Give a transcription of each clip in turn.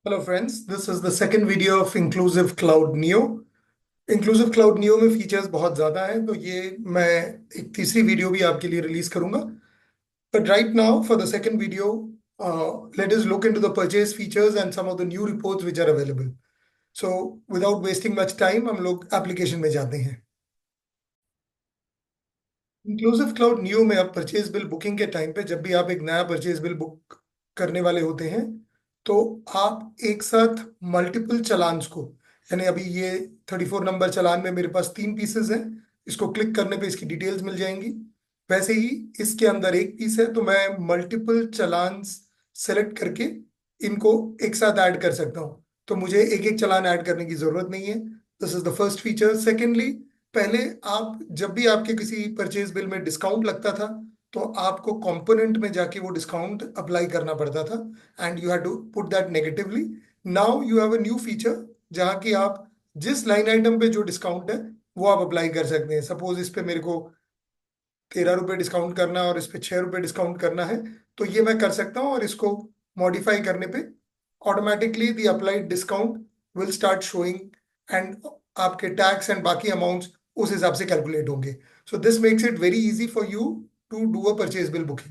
Hello friends, this is the second video of Inclusive Cloud Neo. Inclusive Cloud Neo में features बहुत ज़्यादा हैं, तो ये मैं एक तीसरी वीडियो भी आपके लिए रिलीज करूंगा. But right now, for the second video, let us look into the purchase features and some of the new reports which are available. So, without wasting much time, हम लोग एप्लीकेशन में जाते हैं. Inclusive cloud new में आप purchase bill booking के time पे जब भी आप एक नया परचेज बिल बुक करने वाले होते हैं, तो आप एक साथ मल्टीपल चालान्स को, यानी अभी ये 34 नंबर चालान में मेरे पास 3 पीसेस हैं. इसको क्लिक करने पे इसकी डिटेल्स मिल जाएंगी. वैसे ही इसके अंदर एक पीस है, तो मैं मल्टीपल चालान्स सेलेक्ट करके इनको एक साथ ऐड कर सकता हूँ. तो मुझे एक एक चालान ऐड करने की जरूरत नहीं है. This is the first feature. Secondly, पहले आप जब भी आपके किसी परचेज बिल में डिस्काउंट लगता था, तो आपको कंपोनेंट में जाके वो डिस्काउंट अप्लाई करना पड़ता था, and you have to put that negatively. Now you have a new feature जहाँ की आप जिस लाइन आइटम पे जो डिस्काउंट है वो आप अप्लाई कर सकते हैं. सपोज इस पे मेरे को 13 रुपये डिस्काउंट करना है और इस पे 6 रुपये डिस्काउंट करना है, तो ये मैं कर सकता हूँ. और इसको मॉडिफाई करने पे automatically the applied discount will start showing, and आपके टैक्स एंड बाकी अमाउंट्स उस हिसाब से कैलकुलेट होंगे. So this makes it very easy for you to do a purchase bill booking.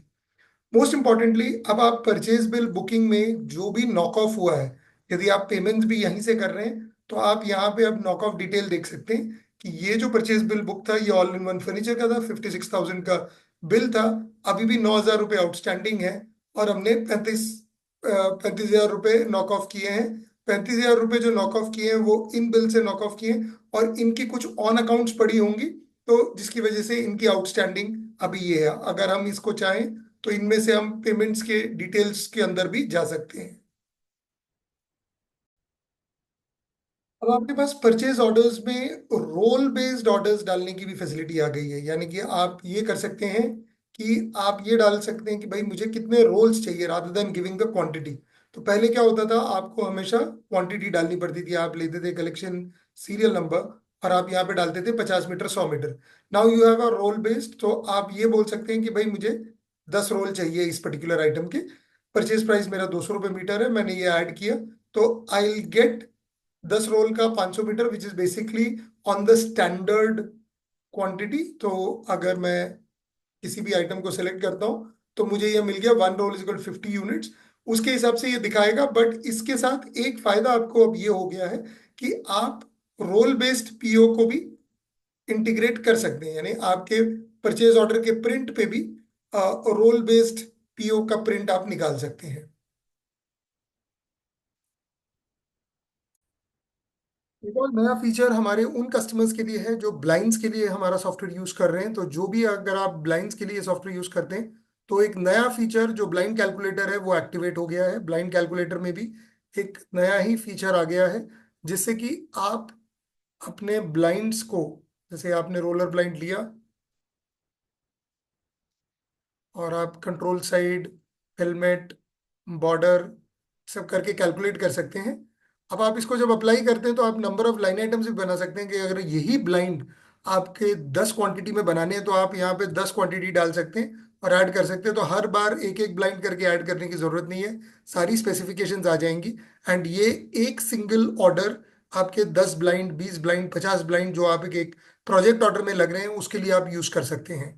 Most importantly, अब आप परचेज बिल बुकिंग में जो भी नॉक ऑफ हुआ है, यदि आप पेमेंट्स भी यहीं से कर रहे हैं, तो आप यहाँ पे अब नॉक ऑफ डिटेल देख सकते हैं कि ये जो परचेज बिल बुक था ये ऑल इन वन फर्नीचर का था, 56,000 का बिल था. अभी भी 9,000 रुपये आउटस्टैंडिंग है, और हमने 35,000 रुपये नॉक ऑफ किए हैं. 35,000 रुपये जो नॉक ऑफ किए हैं वो इन बिल से नॉक ऑफ किए हैं, और इनकी कुछ ऑन अकाउंट्स पड़ी होंगी, तो जिसकी वजह से इनकी आउटस्टैंडिंग अभी ये है. अगर हम इसको चाहें तो इनमें से हम पेमेंट्स के डिटेल्स के अंदर भी जा सकते हैं. अब आपके पास परचेज ऑर्डर्स में रोल बेस्ड ऑर्डर्स डालने की भी फैसिलिटी आ गई है. यानी कि आप ये कर सकते हैं कि आप ये डाल सकते हैं कि भाई मुझे कितने रोल्स चाहिए, rather than giving the quantity. तो पहले क्या होता था, आपको हमेशा क्वांटिटी डालनी पड़ती थी. आप लेते थे कलेक्शन सीरियल नंबर, और आप यहाँ पे डालते थे 50 meter, 100 meter. Now you have a roll based, तो आप ये बोल सकते हैं कि भाई मुझे 10 रोल चाहिए इस पर्टिकुलर आइटम के. परचेज प्राइस मेरा 200 रुपये मीटर है, मैंने ये ऐड किया, तो आई विल गेट 10 रोल का 500 meter, which is basically on the standard quantity. तो अगर मैं किसी भी आइटम को सिलेक्ट करता हूं, तो मुझे ये मिल गया 1 रोल इज इक्वल 50 यूनिट्स. उसके हिसाब से ये दिखाएगा. बट इसके साथ एक फायदा आपको अब ये हो गया है कि आप रोल बेस्ड पीओ को भी इंटीग्रेट कर सकते हैं. यानी आपके परचेज ऑर्डर के प्रिंट पे भी रोल बेस्ड पीओ का प्रिंट आप निकाल सकते हैं. एक और नया फीचर हमारे उन कस्टमर्स के लिए है जो ब्लाइंड्स के लिए हमारा सॉफ्टवेयर यूज कर रहे हैं. तो जो भी, अगर आप ब्लाइंड्स के लिए सॉफ्टवेयर यूज करते हैं, तो एक नया फीचर जो ब्लाइंड कैलकुलेटर है वो एक्टिवेट हो गया है. ब्लाइंड कैलकुलेटर में भी एक नया ही फीचर आ गया है, जिससे कि आप अपने ब्लाइंड्स को, जैसे आपने रोलर ब्लाइंड लिया और आप कंट्रोल साइड, हेलमेट, बॉर्डर, सब करके कैलकुलेट कर सकते हैं. अब आप इसको जब अप्लाई करते हैं, तो आप नंबर ऑफ लाइन आइटम्स भी बना सकते हैं. कि अगर यही ब्लाइंड आपके 10 क्वांटिटी में बनाने हैं, तो आप यहाँ पे 10 क्वांटिटी डाल सकते हैं और ऐड कर सकते हैं. तो हर बार एक एक ब्लाइंड करके ऐड करने की जरूरत नहीं है. सारी स्पेसिफिकेशंस आ जाएंगी, एंड ये एक सिंगल ऑर्डर आपके 10 ब्लाइंड, 20 ब्लाइंड, 50 ब्लाइंड जो आप एक प्रोजेक्ट ऑर्डर में लग रहे हैं, उसके लिए आप यूज कर सकते हैं.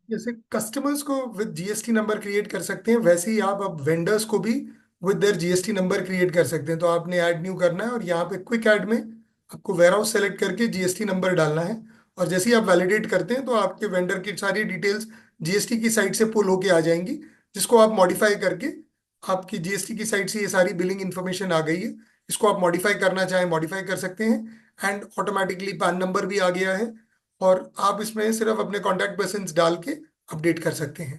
जैसे कस्टमर्स को विद जीएसटी नंबर क्रिएट कर सकते हैं, वैसे ही आप अब वेंडर्स को भी with their GST number create कर सकते हैं. तो आपने ऐड न्यू करना है, और यहाँ पे क्विक ऐड में आपको वेयर हाउस सेलेक्ट करके जीएसटी नंबर डालना है. और जैसे ही आप वैलिडेट करते हैं, तो आपके वेंडर की सारी डिटेल्स जीएसटी की साइट से पुल होके आ जाएंगी, जिसको आप मॉडिफाई करके, आपकी जीएसटी की साइट से ये सारी बिलिंग इन्फॉर्मेशन आ गई है. इसको आप मॉडिफाई करना चाहें मॉडिफाई कर सकते हैं. एंड ऑटोमेटिकली पैन नंबर भी आ गया है, और आप इसमें सिर्फ अपने कॉन्टैक्ट पर्सन डाल के अपडेट कर सकते हैं.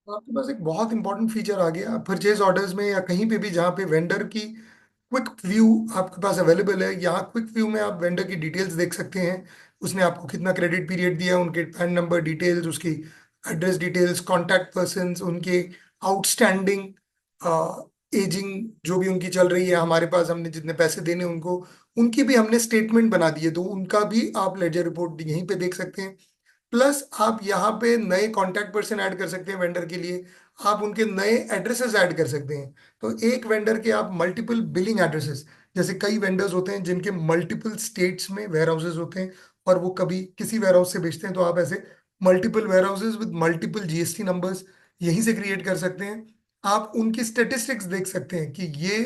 तो आपके पास एक बहुत इंपॉर्टेंट फीचर आ गया परचेज ऑर्डर्स में, या कहीं पे भी जहाँ पे वेंडर की क्विक व्यू आपके पास अवेलेबल है. यहाँ क्विक व्यू में आप वेंडर की डिटेल्स देख सकते हैं. उसने आपको कितना क्रेडिट पीरियड दिया, उनके पैन नंबर डिटेल्स, उसकी एड्रेस डिटेल्स, कॉन्टैक्ट पर्सन, उनके आउटस्टैंडिंग एजिंग जो भी उनकी चल रही है, हमारे पास हमने जितने पैसे देने उनको, उनकी भी हमने स्टेटमेंट बना दी है, तो उनका भी आप लेजर रिपोर्ट यहीं पे देख सकते हैं। प्लस आप यहाँ पे नए कांटेक्ट पर्सन ऐड कर सकते हैं वेंडर के लिए, आप उनके नए एड्रेसेस ऐड कर सकते हैं। तो एक वेंडर के आप मल्टीपल बिलिंग एड्रेसेस, जैसे कई वेंडर्स होते हैं जिनके मल्टीपल स्टेट्स में वेयर हाउसेज होते हैं, और वो कभी किसी वेयर हाउस से बेचते हैं, तो आप ऐसे multiple warehouses with multiple GST numbers यहीं से क्रिएट कर सकते हैं। आप उनकी स्टेटिस्टिक्स देख सकते हैं कि ये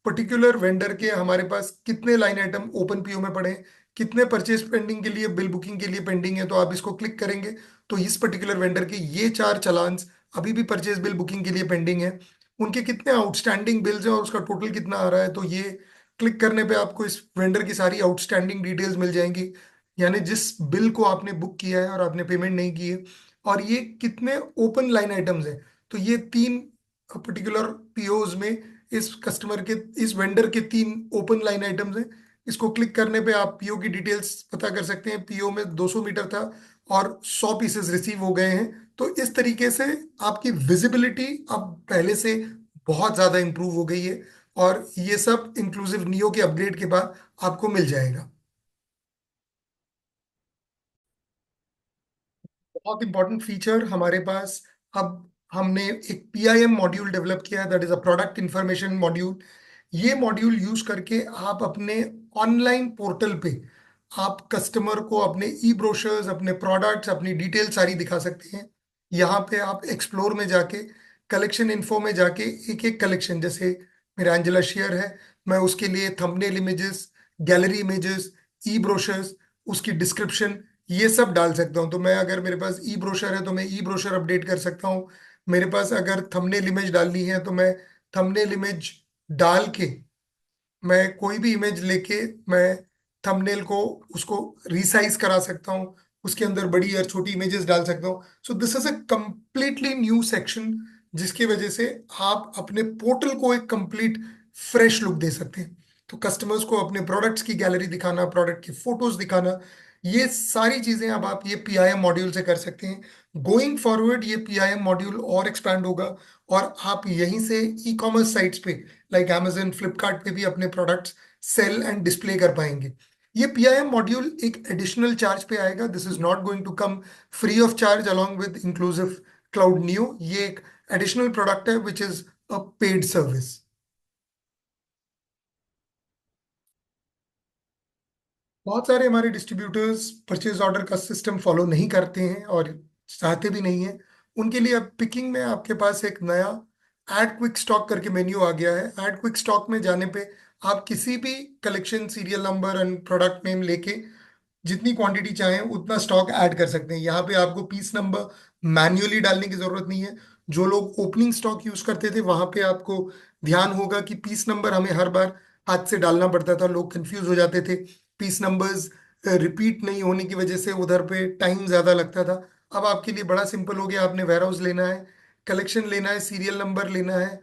पर्टिकुलर वेंडर के हमारे पास कितने लाइन आइटम ओपन पीओ में पड़े हैं, कितने परचेज पेंडिंग के लिए, बिल बुकिंग के लिए पेंडिंग है। तो आप इसको क्लिक करेंगे तो इस पर्टिकुलर वेंडर के ये 4 चालान्स अभी भी परचेज बिल बुकिंग के लिए पेंडिंग है, उनके कितने आउटस्टैंडिंग बिल्स हैं और उसका टोटल कितना आ रहा है। तो ये क्लिक करने पे आपको इस वेंडर की सारी आउटस्टैंडिंग डिटेल्स मिल जाएंगी, यानी जिस बिल को आपने बुक किया है और आपने पेमेंट नहीं की है, और ये कितने ओपन लाइन आइटम्स हैं। तो ये 3 पर्टिकुलर पीओज में इस कस्टमर के, इस वेंडर के 3 ओपन लाइन आइटम्स हैं। इसको क्लिक करने पे आप पीओ की डिटेल्स पता कर सकते हैं, पीओ में 200 मीटर था और 100 पीसेस रिसीव हो गए हैं। तो इस तरीके से आपकी विजिबिलिटी अब पहले से बहुत ज़्यादा इंप्रूव हो गई है, और ये सब इंक्लूसिव नियो के अपग्रेड के बाद आपको मिल जाएगा। बहुत इंपॉर्टेंट फीचर हमारे पास, अब हमने एक पीआईएम मॉड्यूल डेवलप किया है, that is a product information module. ये मॉड्यूल यूज करके आप अपने ऑनलाइन पोर्टल पे आप कस्टमर को अपने ई ब्रोशर्स, अपने प्रोडक्ट्स, अपनी डिटेल सारी दिखा सकते हैं। यहाँ पे आप एक्सप्लोर में जाके, कलेक्शन इन्फो में जाके एक एक कलेक्शन, जैसे मेरा एंजेला शेयर है, मैं उसके लिए थंबनेल इमेजेस, गैलरी इमेजेस, ई ब्रोशर्स, उसकी डिस्क्रिप्शन, ये सब डाल सकता हूँ। तो मैं, अगर मेरे पास ई ब्रोशर है तो मैं ई ब्रोशर अपडेट कर सकता हूँ। मेरे पास अगर थंबनेल इमेज डालनी है तो मैं थंबनेल इमेज डाल के, मैं कोई भी इमेज लेके मैं थंबनेल को, उसको रिसाइज करा सकता हूँ, उसके अंदर बड़ी और छोटी इमेजेस डाल सकता हूँ। So this is a completely new section, जिसकी वजह से आप अपने पोर्टल को एक कंप्लीट फ्रेश लुक दे सकते हैं। तो कस्टमर्स को अपने प्रोडक्ट्स की गैलरी दिखाना, प्रोडक्ट की फोटोज दिखाना, ये सारी चीजें अब आप ये पीआईएम मॉड्यूल से कर सकते हैं। गोइंग फॉरवर्ड ये पीआईएम मॉड्यूल और एक्सपैंड होगा, और आप यहीं से ई कॉमर्स साइट्स पे लाइक Amazon, फ्लिपकार्ट पे भी अपने प्रोडक्ट्स सेल एंड डिस्प्ले कर पाएंगे। ये पीआईएम मॉड्यूल एक एडिशनल चार्ज पे आएगा, this is not going to come free of charge along with inclusive cloud new. ये एक एडिशनल प्रोडक्ट है which is a paid service. बहुत सारे हमारे डिस्ट्रीब्यूटर्स परचेज ऑर्डर का सिस्टम फॉलो नहीं करते हैं और चाहते भी नहीं हैं। उनके लिए अब पिकिंग में आपके पास एक नया ऐड क्विक स्टॉक करके मेन्यू आ गया है। ऐड क्विक स्टॉक में जाने पे आप किसी भी collection serial number and product name लेके जितनी क्वांटिटी चाहें उतना स्टॉक ऐड कर सकते हैं। यहाँ पे आपको पीस नंबर मैन्युअली डालने की जरूरत नहीं है। जो लोग ओपनिंग स्टॉक यूज करते थे वहां पे आपको ध्यान होगा कि पीस नंबर हमें हर बार हाथ से डालना पड़ता था, लोग कंफ्यूज हो जाते थे, पीस नंबर्स रिपीट नहीं होने की वजह से उधर पे टाइम ज्यादा लगता था। अब आपके लिए बड़ा सिंपल हो गया, आपने वेयर हाउस लेना है, कलेक्शन लेना है, सीरियल नंबर लेना है,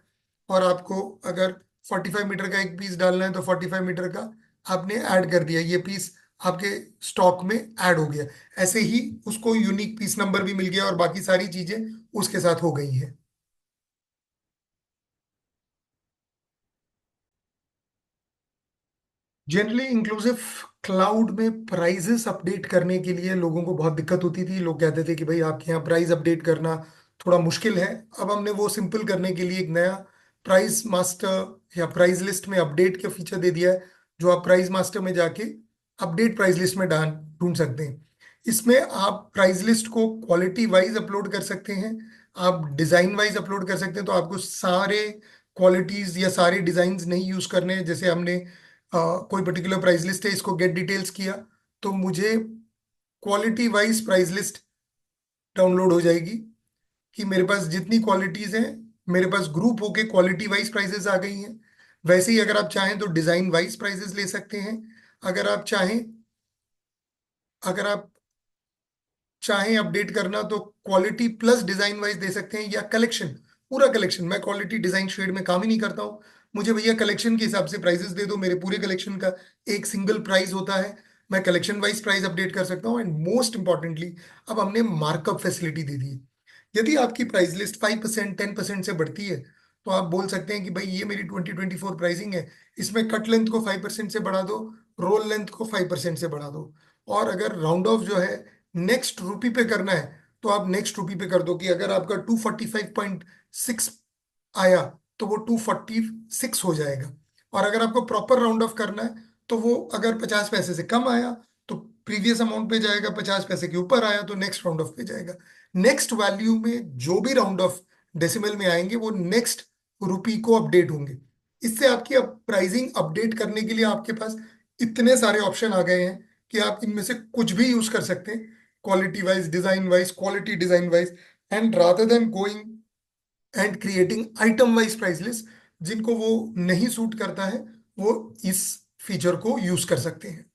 और आपको अगर 45 मीटर का एक पीस डालना है तो 45 मीटर का आपने ऐड कर दिया, ये पीस आपके स्टॉक में ऐड हो गया। ऐसे ही उसको यूनिक पीस नंबर भी मिल गया और बाकी सारी चीजें उसके साथ हो गई है। जनरली इंक्लूसिव क्लाउड में प्राइजेस अपडेट करने के लिए लोगों को बहुत दिक्कत होती थी, लोग कहते थे कि भाई आपके यहाँ प्राइस अपडेट करना थोड़ा मुश्किल है। अब हमने वो सिंपल करने के लिए एक नया प्राइस मास्टर या प्राइस लिस्ट में अपडेट का फीचर दे दिया है, जो आप प्राइस मास्टर में जाके अपडेट प्राइस लिस्ट में डाल ढूंढ सकते हैं। इसमें आप प्राइस लिस्ट को क्वालिटी वाइज अपलोड कर सकते हैं, आप डिजाइन वाइज अपलोड कर सकते हैं। तो आपको सारे क्वालिटीज या सारे डिजाइन नहीं यूज करने हैं। जैसे हमने कोई पर्टिकुलर प्राइस लिस्ट है, इसको गेट डिटेल्स किया, तो मुझे quality wise price list download हो जाएगी कि मेरे पास जितनी क्वालिटीज हैं, मेरे पास ग्रुप होके क्वालिटी वाइज प्राइसेस आ गई हैं। वैसे ही अगर आप चाहें तो डिजाइन वाइज प्राइसेस ले सकते हैं। अगर आप चाहें अगर आप चाहें अपडेट करना तो क्वालिटी प्लस डिजाइन वाइज दे सकते हैं, या कलेक्शन, पूरा कलेक्शन। मैं क्वालिटी डिजाइन शेड में काम ही नहीं करता हूँ, मुझे भैया कलेक्शन के हिसाब से प्राइसेस दे दो, मेरे पूरे कलेक्शन का एक सिंगल प्राइस होता है, मैं कलेक्शन वाइज प्राइस अपडेट कर सकता हूँ। एंड मोस्ट इंपॉर्टेंटली अब हमने मार्कअप फैसिलिटी दे दी है। यदि आपकी प्राइस लिस्ट 5%, 10% से बढ़ती है, तो आप बोल सकते हैं कि भाई ये मेरी 2024 प्राइसिंग है, इसमें कट लेंथ को 5% से बढ़ा दो, रोल लेंथ को 5% से बढ़ा दो। और अगर राउंड ऑफ जो है नेक्स्ट रूपी पे करना है, तो आप नेक्स्ट रूपी पे कर दो कि अगर आपका 245.6 आया तो वो 246 हो जाएगा। और अगर आपको प्रॉपर राउंड ऑफ करना है, तो वो अगर 50 पैसे से कम आया तो प्रीवियस अमाउंट पे जाएगा, 50 पैसे के ऊपर आया तो नेक्स्ट राउंड ऑफ पे जाएगा। नेक्स्ट वैल्यू में जो भी राउंड ऑफ डेसिमल में आएंगे वो नेक्स्ट रुपी को अपडेट होंगे। इससे आपकी अब प्राइसिंग अपडेट करने के लिए आपके पास इतने सारे ऑप्शन आ गए हैं कि आप इनमें से कुछ भी यूज कर सकते हैं, quality wise, design wise, quality design wise. And rather than going and creating item wise price list, जिनको वो नहीं सूट करता है वो इस फीचर को यूज कर सकते हैं।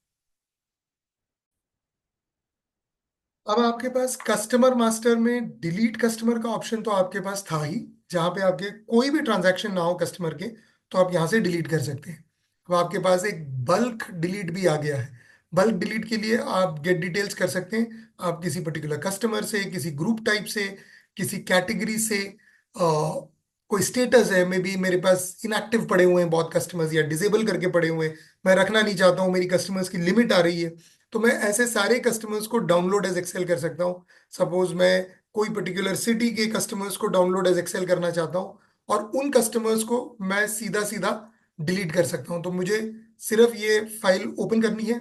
अब आपके पास कस्टमर मास्टर में डिलीट कस्टमर का ऑप्शन तो आपके पास था ही, जहां पे आपके कोई भी ट्रांजैक्शन ना हो कस्टमर के, तो आप यहां से डिलीट कर सकते हैं। अब आपके पास एक बल्क डिलीट भी आ गया है। बल्क डिलीट के लिए आप गेट डिटेल्स कर सकते हैं। आप किसी पर्टिकुलर कस्टमर से, किसी ग्रुप टाइप से, किसी कैटेगरी से, कोई स्टेटस है, मे बी मेरे पास इनएक्टिव पड़े हुए हैं बहुत कस्टमर्स या डिसेबल करके पड़े हुए हैं, मैं रखना नहीं चाहता हूँ, मेरी कस्टमर्स की लिमिट आ रही है, तो मैं ऐसे सारे कस्टमर्स को डाउनलोड एज एक्सेल कर सकता हूँ। सपोज मैं कोई पर्टिकुलर सिटी के कस्टमर्स को डाउनलोड एज एक्सेल करना चाहता हूँ, और उन कस्टमर्स को मैं सीधा सीधा डिलीट कर सकता हूँ। तो मुझे सिर्फ ये फाइल ओपन करनी है,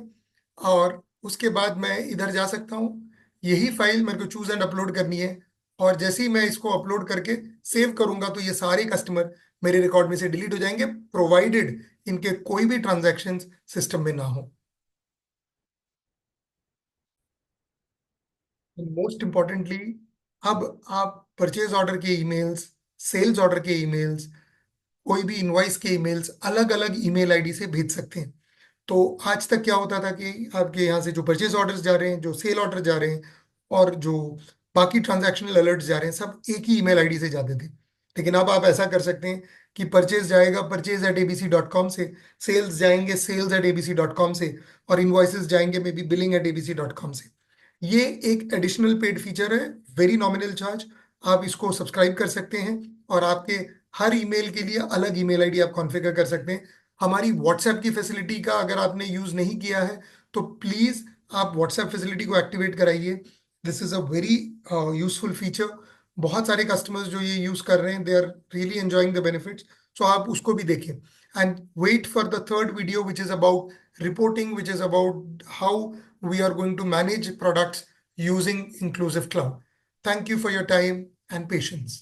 और उसके बाद मैं इधर जा सकता हूँ, यही फाइल मेरे को चूज एंड अपलोड करनी है। और जैसे ही मैं इसको अपलोड करके सेव करूंगा तो ये सारे कस्टमर मेरे रिकॉर्ड में से डिलीट हो जाएंगे, प्रोवाइडेड इनके कोई भी ट्रांजैक्शन सिस्टम में ना हो। मोस्ट इम्पॉर्टेंटली, अब आप परचेज ऑर्डर के ईमेल्स, सेल्स ऑर्डर के ईमेल्स, कोई भी इनवॉइस के ईमेल्स अलग अलग ईमेल आईडी से भेज सकते हैं। तो आज तक क्या होता था कि आपके यहाँ से जो परचेज ऑर्डर्स जा रहे हैं, जो सेल ऑर्डर जा रहे हैं, और जो बाकी ट्रांजैक्शनल अलर्ट्स जा रहे हैं, सब एक ही ईमेल आईडी से जाते थे। लेकिन अब आप ऐसा कर सकते हैं कि परचेज जाएगा परचेज@abc.com से, सेल्स जाएंगे sales@abc.com से, और इनवॉइसेस जाएंगे मे बी billing@abc.com से। ये एक एडिशनल पेड फीचर है, वेरी नॉमिनल चार्ज। आप इसको सब्सक्राइब कर सकते हैं, और आपके हर ईमेल के लिए अलग ईमेल आईडी आप कॉन्फ़िगर कर सकते हैं। हमारी व्हाट्सएप की फैसिलिटी का अगर आपने यूज नहीं किया है, तो प्लीज आप व्हाट्सएप फैसिलिटी को एक्टिवेट कराइए। This is a very useful feature. बहुत सारे कस्टमर्स जो ये यूज कर रहे हैं, they are really enjoying the benefits. So आप उसको भी देखें, and wait for the third video which is about reporting, which is about how we are going to manage products using inclusive cloud. Thank you for your time and patience.